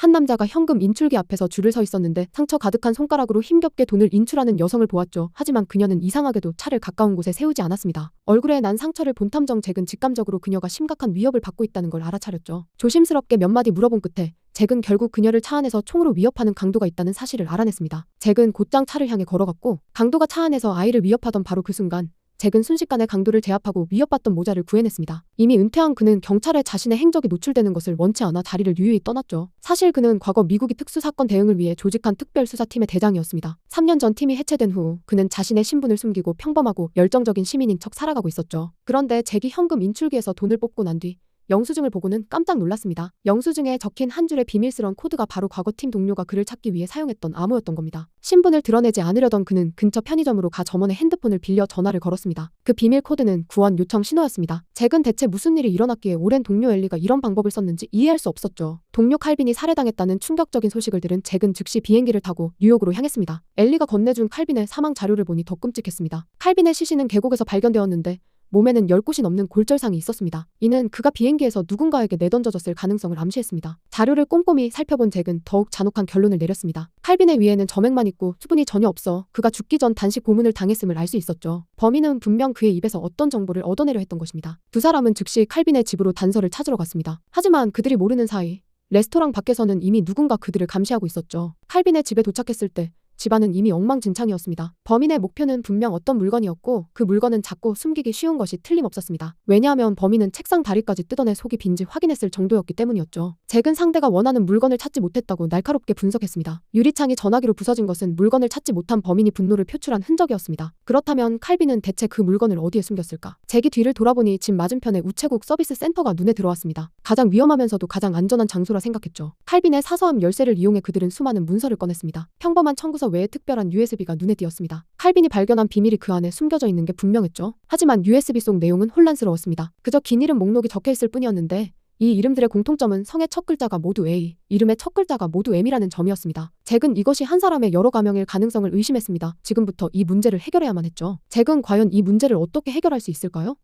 한 남자가 현금 인출기 앞에서 줄을 서 있었는데 상처 가득한 손가락으로 힘겹게 돈을 인출하는 여성을 보았죠. 하지만 그녀는 이상하게도 차를 가까운 곳에 세우지 않았습니다. 얼굴에 난 상처를 본 탐정 잭은 직감적으로 그녀가 심각한 위협을 받고 있다는 걸 알아차렸죠. 조심스럽게 몇 마디 물어본 끝에 잭은 결국 그녀를 차 안에서 총으로 위협하는 강도가 있다는 사실을 알아냈습니다. 잭은 곧장 차를 향해 걸어갔고 강도가 차 안에서 아이를 위협하던 바로 그 순간 잭은 순식간에 강도를 제압하고 위협받던 모자를 구해냈습니다. 이미 은퇴한 그는 경찰에 자신의 행적이 노출되는 것을 원치 않아 자리를 유유히 떠났죠. 사실 그는 과거 미국이 특수사건 대응을 위해 조직한 특별수사팀의 대장이었습니다. 3년 전 팀이 해체된 후 그는 자신의 신분을 숨기고 평범하고 열정적인 시민인 척 살아가고 있었죠. 그런데 잭이 현금 인출기에서 돈을 뽑고 난 뒤 영수증을 보고는 깜짝 놀랐습니다. 영수증에 적힌 한 줄의 비밀스러운 코드가 바로 과거 팀 동료가 그를 찾기 위해 사용했던 암호였던 겁니다. 신분을 드러내지 않으려던 그는 근처 편의점으로 가 점원의 핸드폰을 빌려 전화를 걸었습니다. 그 비밀 코드는 구원 요청 신호였습니다. 잭은 대체 무슨 일이 일어났기에 오랜 동료 엘리가 이런 방법을 썼는지 이해할 수 없었죠. 동료 칼빈이 살해당했다는 충격적인 소식을 들은 잭은 즉시 비행기를 타고 뉴욕으로 향했습니다. 엘리가 건네준 칼빈의 사망 자료를 보니 더 끔찍했습니다. 칼빈의 시신은 계곡에서 발견되었는데 몸에는 10곳이 넘는 골절상이 있었습니다. 이는 그가 비행기에서 누군가에게 내던져졌을 가능성을 암시했습니다. 자료를 꼼꼼히 살펴본 잭은 더욱 잔혹한 결론을 내렸습니다. 칼빈의 위에는 점액만 있고 수분이 전혀 없어 그가 죽기 전 단식 고문을 당했음을 알 수 있었죠. 범인은 분명 그의 입에서 어떤 정보를 얻어내려 했던 것입니다. 두 사람은 즉시 칼빈의 집으로 단서를 찾으러 갔습니다. 하지만 그들이 모르는 사이 레스토랑 밖에서는 이미 누군가 그들을 감시하고 있었죠. 칼빈의 집에 도착했을 때 집안은 이미 엉망진창이었습니다. 범인의 목표는 분명 어떤 물건이었고 그 물건은 작고 숨기기 쉬운 것이 틀림없었습니다. 왜냐하면 범인은 책상 다리까지 뜯어내 속이 빈지 확인했을 정도였기 때문이었죠. 잭은 상대가 원하는 물건을 찾지 못했다고 날카롭게 분석했습니다. 유리창이 전화기로 부서진 것은 물건을 찾지 못한 범인이 분노를 표출한 흔적이었습니다. 그렇다면 칼빈은 대체 그 물건을 어디에 숨겼을까? 잭이 뒤를 돌아보니 집 맞은편에 우체국 서비스 센터가 눈에 들어왔습니다. 가장 위험하면서도 가장 안전한 장소라 생각했죠. 칼빈의 사서함 열쇠를 이용해 그들은 수많은 문서를 꺼냈습니다. 평범한 청구서 외에 특별한 USB가 눈에 띄었습니다. 칼빈이 발견한 비밀이 그 안에 숨겨져 있는 게 분명했죠. 하지만 USB 속 내용은 혼란스러웠습니다. 그저 긴 이름 목록이 적혀있을 뿐이었는데 이 이름들의 공통점은 성의 첫 글자가 모두 A, 이름의 첫 글자가 모두 M이라는 점이었습니다. 잭은 이것이 한 사람의 여러 가명일 가능성을 의심했습니다. 지금부터 이 문제를 해결해야만 했죠. 잭은 과연 이 문제를 어떻게 해결할 수 있을까요?